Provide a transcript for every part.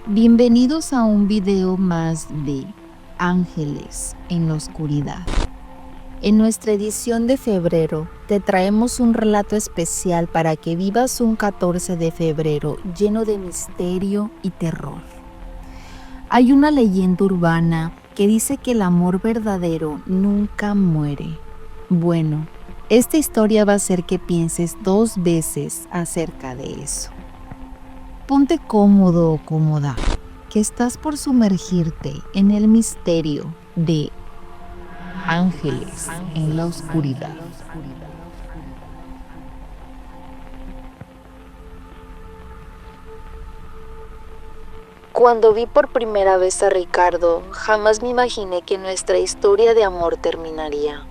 Bienvenidos a un video más de Ángeles en la Oscuridad. En nuestra edición de febrero te traemos un relato especial para que vivas un 14 de febrero lleno de misterio y terror. Hay una leyenda urbana que dice que el amor verdadero nunca muere. Bueno, esta historia va a hacer que pienses 2 veces acerca de eso. Ponte cómodo o cómoda, que estás por sumergirte en el misterio de Ángeles en la Oscuridad. Cuando vi por primera vez a Ricardo, jamás me imaginé que nuestra historia de amor terminaría.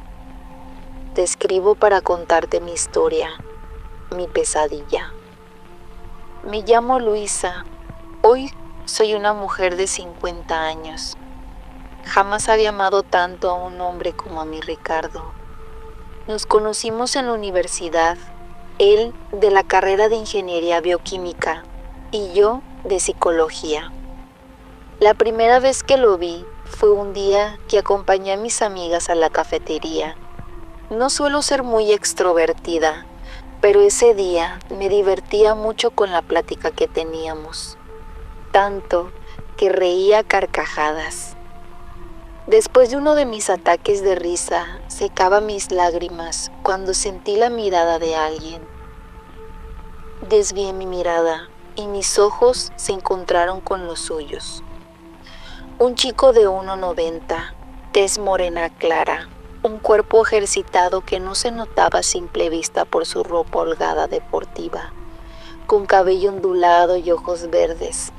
Te escribo para contarte mi historia, mi pesadilla. Me llamo Luisa. Hoy soy una mujer de 50 años. Jamás había amado tanto a un hombre como a mi Ricardo. Nos conocimos en la universidad, él de la carrera de Ingeniería Bioquímica y yo de Psicología. La primera vez que lo vi fue un día que acompañé a mis amigas a la cafetería. No suelo ser muy extrovertida, pero ese día me divertía mucho con la plática que teníamos, tanto que reía a carcajadas. Después de uno de mis ataques de risa, secaba mis lágrimas cuando sentí la mirada de alguien. Desvié mi mirada y mis ojos se encontraron con los suyos. Un chico de 1,90, tez morena clara, un cuerpo ejercitado que no se notaba a simple vista por su ropa holgada deportiva, con cabello ondulado y ojos verdes,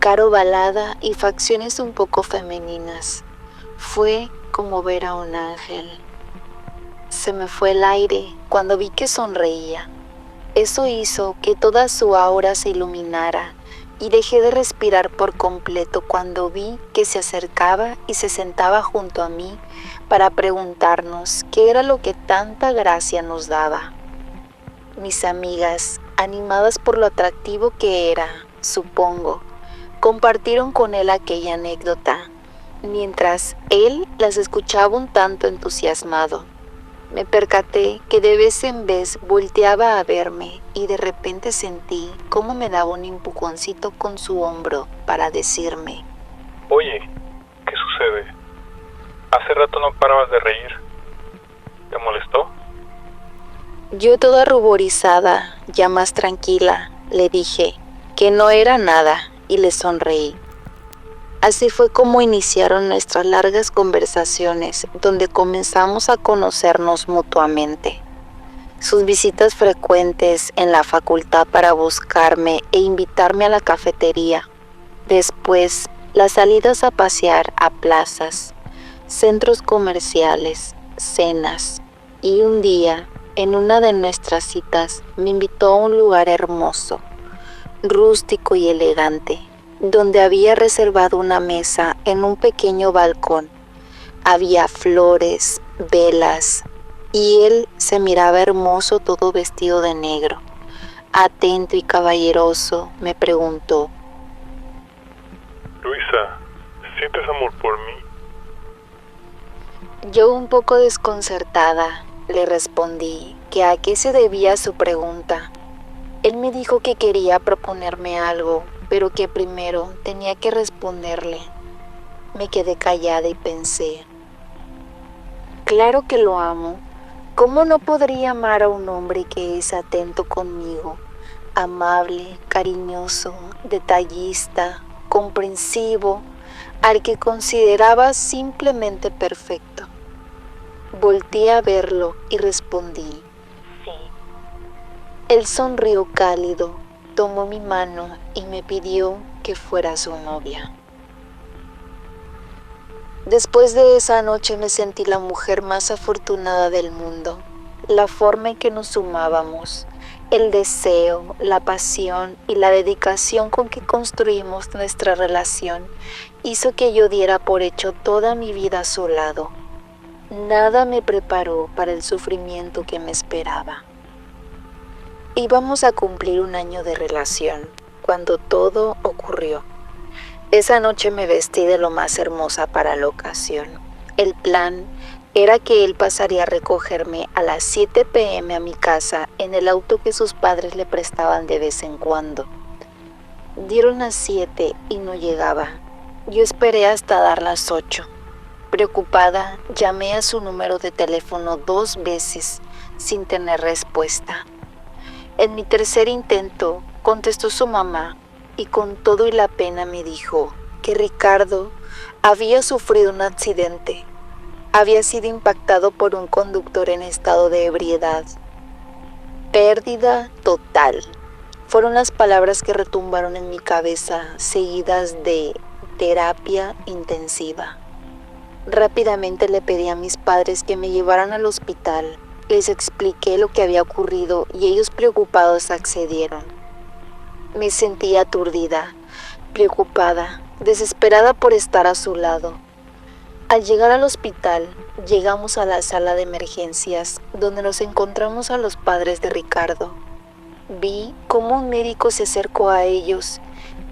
cara ovalada y facciones un poco femeninas. Fue como ver a un ángel. Se me fue el aire cuando vi que sonreía. Eso hizo que toda su aura se iluminara y dejé de respirar por completo cuando vi que se acercaba y se sentaba junto a mí para preguntarnos qué era lo que tanta gracia nos daba. Mis amigas, animadas por lo atractivo que era, supongo, compartieron con él aquella anécdota, mientras él las escuchaba un tanto entusiasmado. Me percaté que de vez en vez volteaba a verme y de repente sentí cómo me daba un empujoncito con su hombro para decirme: Oye, ¿qué sucede? Hace rato no parabas de reír. ¿Te molestó? Yo, toda ruborizada, ya más tranquila, le dije que no era nada y le sonreí. Así fue como iniciaron nuestras largas conversaciones, donde comenzamos a conocernos mutuamente. Sus visitas frecuentes en la facultad para buscarme e invitarme a la cafetería. Después, las salidas a pasear a plazas, centros comerciales, cenas. Y un día, en una de nuestras citas, me invitó a un lugar hermoso, rústico y elegante, donde había reservado una mesa en un pequeño balcón. Había flores, velas, y él se miraba hermoso todo vestido de negro. Atento y caballeroso, me preguntó: Luisa, ¿sientes amor por mí? Yo, un poco desconcertada, le respondí que a qué se debía su pregunta. Él me dijo que quería proponerme algo, pero que primero tenía que responderle. Me quedé callada y pensé: claro que lo amo. ¿Cómo no podría amar a un hombre que es atento conmigo, amable, cariñoso, detallista, comprensivo, al que consideraba simplemente perfecto? Volteé a verlo y respondí: sí. Él sonrió cálido, tomó mi mano y me pidió que fuera su novia. Después de esa noche me sentí la mujer más afortunada del mundo. La forma en que nos sumábamos, el deseo, la pasión y la dedicación con que construimos nuestra relación hizo que yo diera por hecho toda mi vida a su lado. Nada me preparó para el sufrimiento que me esperaba. Íbamos a cumplir 1 año de relación cuando todo ocurrió. Esa noche me vestí de lo más hermosa para la ocasión. El plan era que él pasaría a recogerme a las 7 p.m. a mi casa en el auto que sus padres le prestaban de vez en cuando. Dieron las 7 y no llegaba. Yo esperé hasta dar las 8. Preocupada, llamé a su número de teléfono 2 veces sin tener respuesta. En mi tercer intento, contestó su mamá y con todo y la pena me dijo que Ricardo había sufrido un accidente. Había sido impactado por un conductor en estado de ebriedad. Pérdida total. Fueron las palabras que retumbaron en mi cabeza, seguidas de terapia intensiva. Rápidamente le pedí a mis padres que me llevaran al hospital. Les expliqué lo que había ocurrido y ellos preocupados accedieron. Me sentía aturdida, preocupada, desesperada por estar a su lado. Al llegar al hospital, llegamos a la sala de emergencias, donde nos encontramos a los padres de Ricardo. Vi cómo un médico se acercó a ellos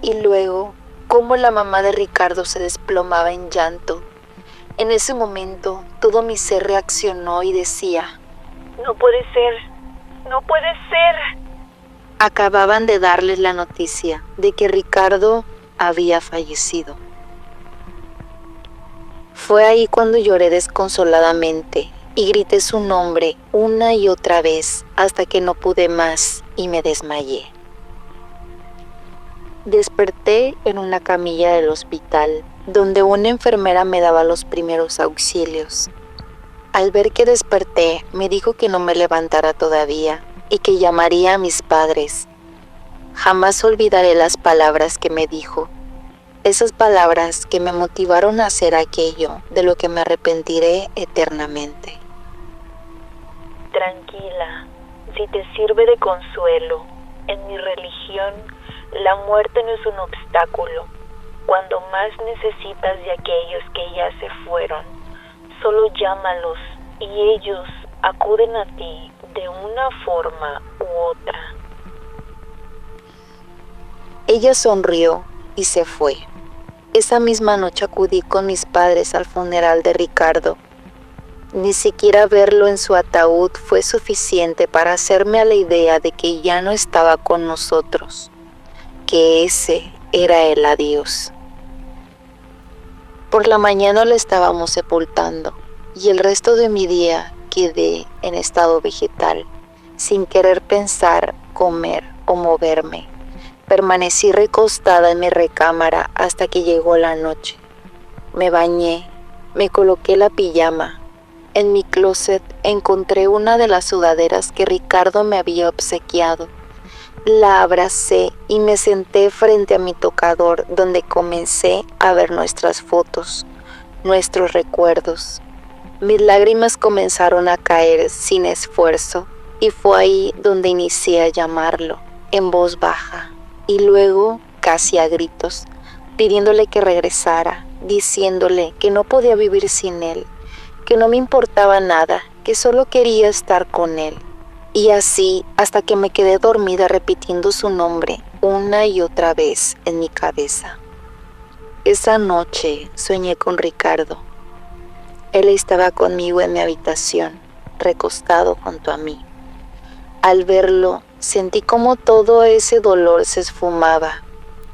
y luego cómo la mamá de Ricardo se desplomaba en llanto. En ese momento, todo mi ser reaccionó y decía: No puede ser, no puede ser. Acababan de darles la noticia de que Ricardo había fallecido. Fue ahí cuando lloré desconsoladamente y grité su nombre una y otra vez hasta que no pude más y me desmayé. Desperté en una camilla del hospital, donde una enfermera me daba los primeros auxilios. Al ver que desperté, me dijo que no me levantara todavía y que llamaría a mis padres. Jamás olvidaré las palabras que me dijo. Esas palabras que me motivaron a hacer aquello de lo que me arrepentiré eternamente. Tranquila, si te sirve de consuelo, en mi religión, la muerte no es un obstáculo. Cuando más necesitas de aquellos que ya se fueron, solo llámalos y ellos acuden a ti de una forma u otra. Ella sonrió y se fue. Esa misma noche acudí con mis padres al funeral de Ricardo. Ni siquiera verlo en su ataúd fue suficiente para hacerme a la idea de que ya no estaba con nosotros, que ese era el adiós. Por la mañana lo estábamos sepultando y el resto de mi día quedé en estado vegetal, sin querer pensar, comer o moverme. Permanecí recostada en mi recámara hasta que llegó la noche. Me bañé, me coloqué la pijama. En mi closet encontré una de las sudaderas que Ricardo me había obsequiado. La abracé y me senté frente a mi tocador, donde comencé a ver nuestras fotos, nuestros recuerdos. Mis lágrimas comenzaron a caer sin esfuerzo y fue ahí donde inicié a llamarlo, en voz baja. Y luego, casi a gritos, pidiéndole que regresara, diciéndole que no podía vivir sin él, que no me importaba nada, que solo quería estar con él. Y así hasta que me quedé dormida repitiendo su nombre una y otra vez en mi cabeza. Esa noche soñé con Ricardo. Él estaba conmigo en mi habitación, recostado junto a mí. Al verlo, sentí como todo ese dolor se esfumaba.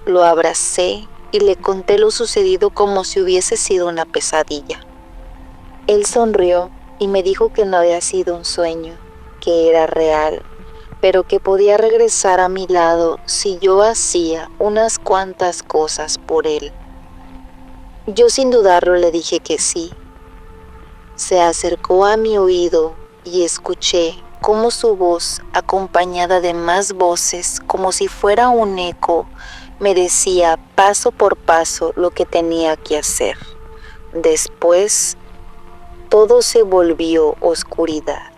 Lo abracé y le conté lo sucedido como si hubiese sido una pesadilla. Él sonrió y me dijo que no había sido un sueño, que era real, pero que podía regresar a mi lado si yo hacía unas cuantas cosas por él. Yo sin dudarlo le dije que sí. Se acercó a mi oído y escuché cómo su voz, acompañada de más voces, como si fuera un eco, me decía paso por paso lo que tenía que hacer. Después, todo se volvió oscuridad.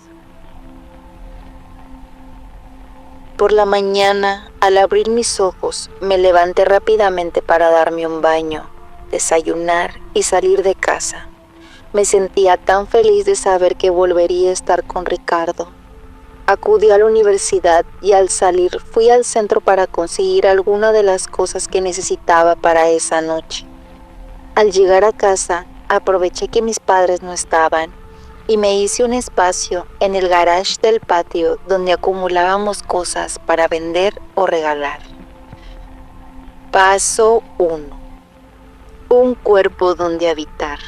Por la mañana, al abrir mis ojos, me levanté rápidamente para darme un baño, desayunar y salir de casa. Me sentía tan feliz de saber que volvería a estar con Ricardo. Acudí a la universidad y al salir fui al centro para conseguir alguna de las cosas que necesitaba para esa noche. Al llegar a casa, aproveché que mis padres no estaban y me hice un espacio en el garage del patio donde acumulábamos cosas para vender o regalar. Paso 1. Un cuerpo donde habitar.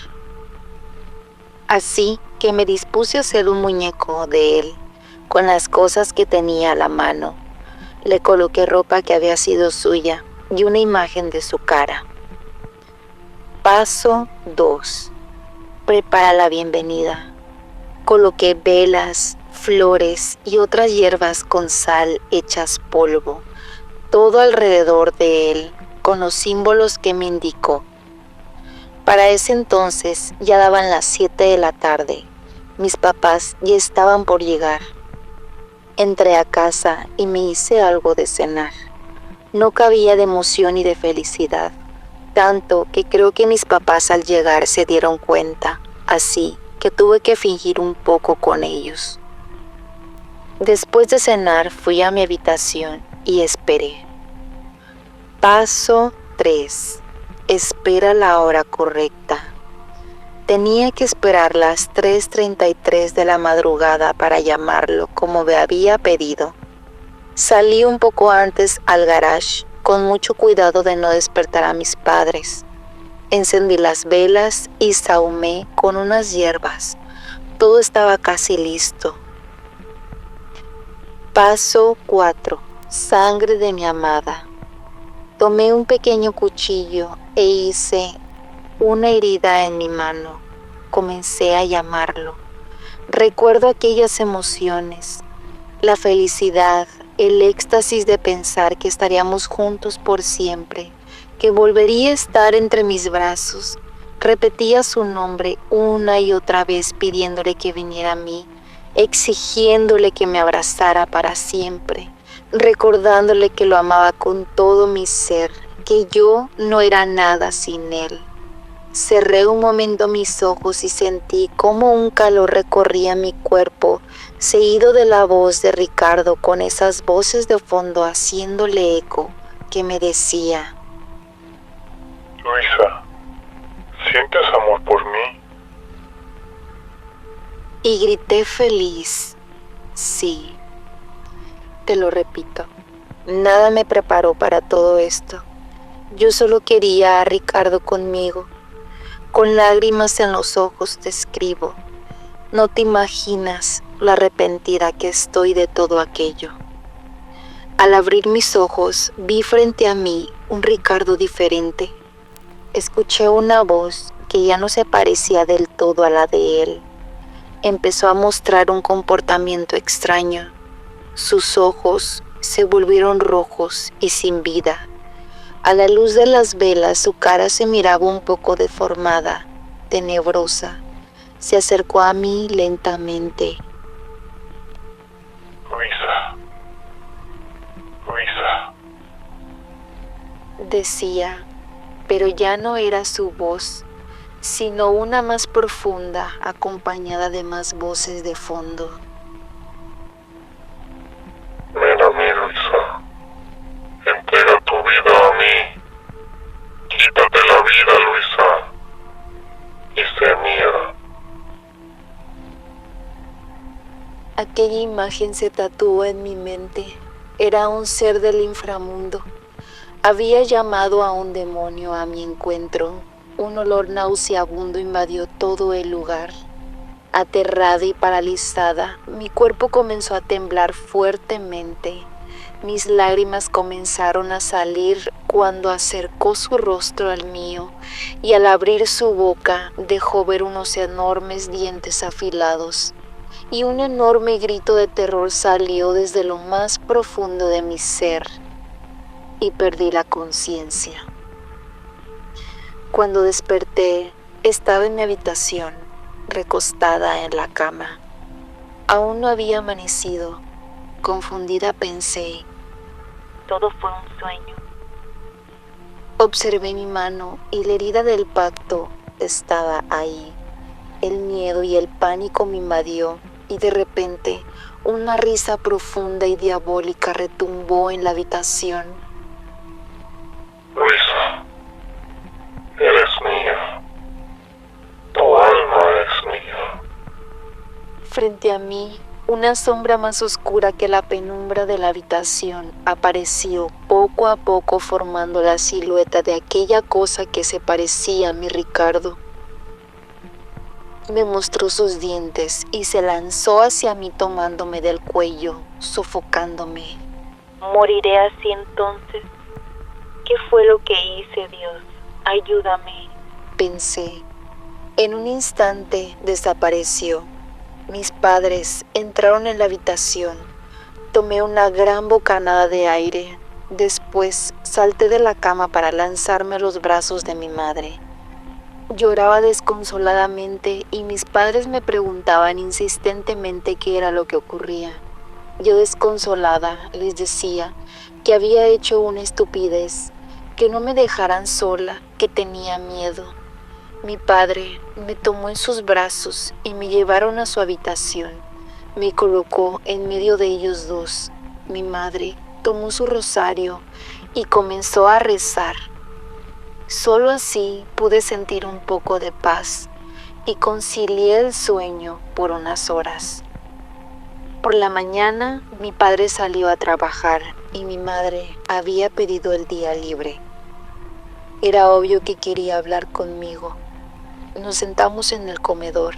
Así que me dispuse a hacer un muñeco de él, con las cosas que tenía a la mano. Le coloqué ropa que había sido suya y una imagen de su cara. Paso 2. Prepara la bienvenida. Coloqué velas, flores y otras hierbas con sal hechas polvo, todo alrededor de él, con los símbolos que me indicó. Para ese entonces ya daban las 7 de la tarde. Mis papás ya estaban por llegar. Entré a casa y me hice algo de cenar. No cabía de emoción y de felicidad, tanto que creo que mis papás al llegar se dieron cuenta, así que tuve que fingir un poco con ellos. Después de cenar fui a mi habitación y esperé. Paso 3. Espera la hora correcta. Tenía que esperar las 3:33 de la madrugada para llamarlo como me había pedido. Salí un poco antes al garage, con mucho cuidado de no despertar a mis padres. Encendí las velas y sahumé con unas hierbas. Todo estaba casi listo. Paso 4. Sangre de mi amada. Tomé un pequeño cuchillo e hice una herida en mi mano. Comencé a llamarlo. Recuerdo aquellas emociones, la felicidad, el éxtasis de pensar que estaríamos juntos por siempre, que volvería a estar entre mis brazos. Repetía su nombre una y otra vez pidiéndole que viniera a mí, exigiéndole que me abrazara para siempre, recordándole que lo amaba con todo mi ser, que yo no era nada sin él. Cerré un momento mis ojos y sentí cómo un calor recorría mi cuerpo, seguido de la voz de Ricardo con esas voces de fondo haciéndole eco, que me decía: Luisa, ¿sientes amor por mí? Y grité feliz: sí. Te lo repito, nada me preparó para todo esto. Yo solo quería a Ricardo conmigo. Con lágrimas en los ojos te escribo. No te imaginas lo arrepentida que estoy de todo aquello. Al abrir mis ojos, vi frente a mí un Ricardo diferente. Escuché una voz que ya no se parecía del todo a la de él. Empezó a mostrar un comportamiento extraño. Sus ojos se volvieron rojos y sin vida. A la luz de las velas su cara se miraba un poco deformada, tenebrosa. Se acercó a mí lentamente. Luisa, decía, pero ya no era su voz, sino una más profunda, acompañada de más voces de fondo. ven a mí, Luisa. Entrega tu vida a mí. Quítate la vida, Luisa. Y sé mía. Aquella imagen se tatuó en mi mente. Era un ser del inframundo. Había llamado a un demonio a mi encuentro. Un olor nauseabundo invadió todo el lugar. Aterrada y paralizada, mi cuerpo comenzó a temblar fuertemente. Mis lágrimas comenzaron a salir cuando acercó su rostro al mío y al abrir su boca dejó ver unos enormes dientes afilados. Y un enorme grito de terror salió desde lo más profundo de mi ser y perdí la conciencia. Cuando desperté, estaba en mi habitación, recostada en la cama. Aún no había amanecido. Confundida pensé: todo fue un sueño. Observé mi mano y la herida del pacto estaba ahí. El miedo y el pánico me invadió y de repente Una risa profunda y diabólica retumbó en la habitación. Luisa, eres mía. Tu alma es mía. Frente a mí, una sombra más oscura que la penumbra de la habitación apareció poco a poco formando la silueta de aquella cosa que se parecía a mi Ricardo. Me mostró sus dientes y se lanzó hacia mí tomándome del cuello, sofocándome. ¿Moriré así entonces? ¿Qué fue lo que hice, Dios? Ayúdame. Pensé. En un instante desapareció. Mis padres entraron en la habitación. Tomé una gran bocanada de aire. Después salté de la cama para lanzarme a los brazos de mi madre. Lloraba desconsoladamente y mis padres me preguntaban insistentemente qué era lo que ocurría. Yo desconsolada les decía que había hecho una estupidez, que no me dejaran sola, que tenía miedo. Mi padre me tomó en sus brazos y me llevaron a su habitación. Me colocó en medio de ellos dos. Mi madre tomó su rosario y comenzó a rezar. Solo así pude sentir un poco de paz y concilié el sueño por unas horas. Por la mañana mi padre salió a trabajar y mi madre había pedido el día libre. Era obvio que quería hablar conmigo. Nos sentamos en el comedor.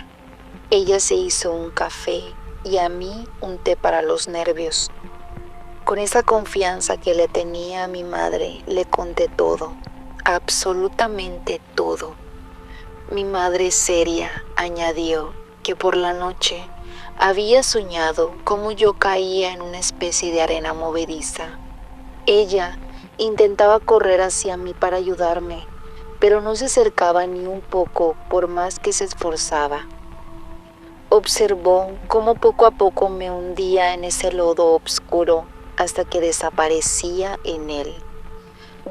Ella se hizo un café y a mí un té para los nervios. Con esa confianza que le tenía a mi madre, le conté todo, absolutamente todo. Mi madre seria añadió que por la noche había soñado cómo yo caía en una especie de arena movediza. Ella intentaba correr hacia mí para ayudarme, pero no se acercaba ni un poco por más que se esforzaba. Observó cómo poco a poco me hundía en ese lodo oscuro hasta que desaparecía en él.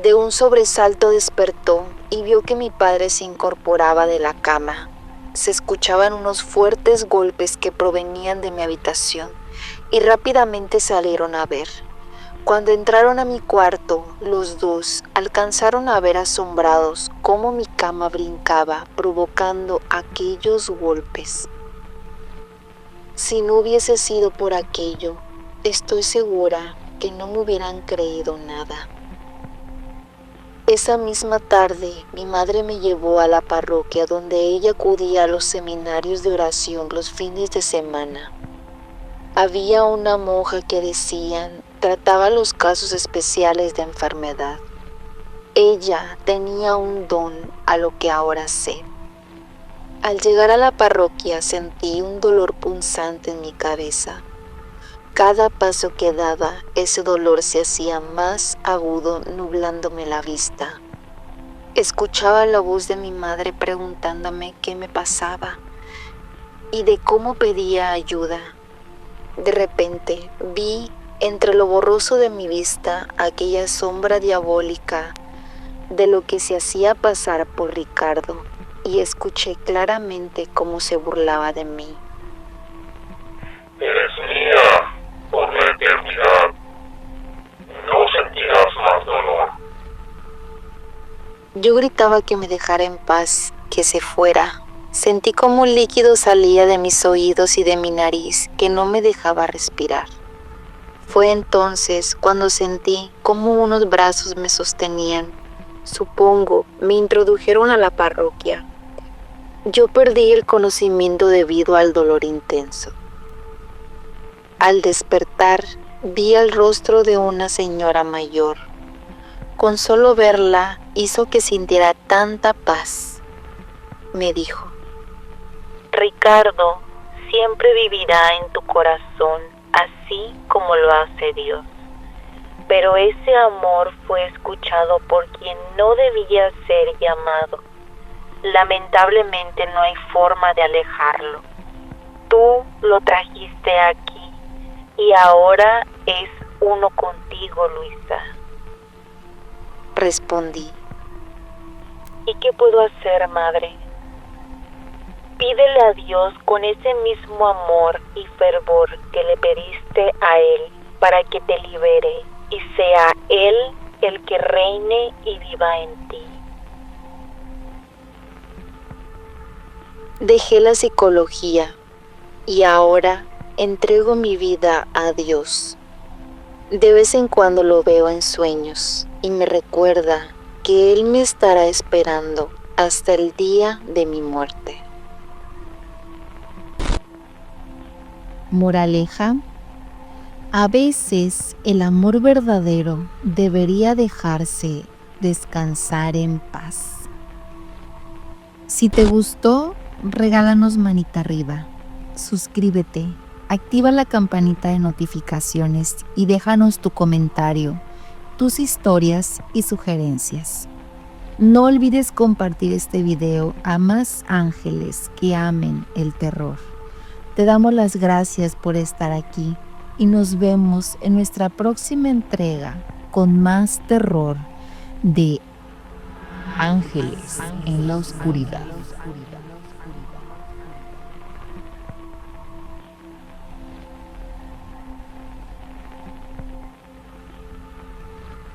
De un sobresalto despertó y vio que mi padre se incorporaba de la cama. Se escuchaban unos fuertes golpes que provenían de mi habitación y rápidamente salieron a ver. Cuando entraron a mi cuarto, los dos alcanzaron a ver asombrados cómo mi cama brincaba provocando aquellos golpes. Si no hubiese sido por aquello, estoy segura que no me hubieran creído nada. Esa misma tarde, mi madre me llevó a la parroquia donde ella acudía a los seminarios de oración los fines de semana. Había una monja que decían trataba los casos especiales de enfermedad. Ella tenía un don a lo que ahora sé. Al llegar a la parroquia sentí un dolor punzante en mi cabeza. Cada paso que daba, ese dolor se hacía más agudo, nublándome la vista. Escuchaba la voz de mi madre preguntándome qué me pasaba y de cómo pedía ayuda. De repente vi entre lo borroso de mi vista aquella sombra diabólica de lo que se hacía pasar por Ricardo y escuché claramente cómo se burlaba de mí. Eres mía por la eternidad. No sentirás más dolor. Yo gritaba que me dejara en paz, que se fuera. Sentí como un líquido salía de mis oídos y de mi nariz que no me dejaba respirar. Fue entonces cuando sentí como unos brazos me sostenían. Supongo, me introdujeron a la parroquia. Yo perdí el conocimiento debido al dolor intenso. Al despertar, vi el rostro de una señora mayor. Con solo verla hizo que sintiera tanta paz. Me dijo: Ricardo siempre vivirá en tu corazón, así como lo hace Dios. Pero ese amor fue escuchado por quien no debía ser llamado. Lamentablemente no hay forma de alejarlo. Tú lo trajiste aquí y ahora es uno contigo, Luisa. Respondí. ¿Y qué puedo hacer, madre? Pídele a Dios con ese mismo amor y fervor que le pediste a Él para que te libere y sea Él el que reine y viva en ti. Dejé la psicología y ahora entrego mi vida a Dios. De vez en cuando lo veo en sueños y me recuerda que Él me estará esperando hasta el día de mi muerte. Moraleja: a veces el amor verdadero debería dejarse descansar en paz. Si te gustó, regálanos manita arriba, suscríbete, activa la campanita de notificaciones y déjanos tu comentario, tus historias y sugerencias. No olvides compartir este video a más ángeles que amen el terror. Te damos las gracias por estar aquí y nos vemos en nuestra próxima entrega con más terror de Ángeles en la Oscuridad.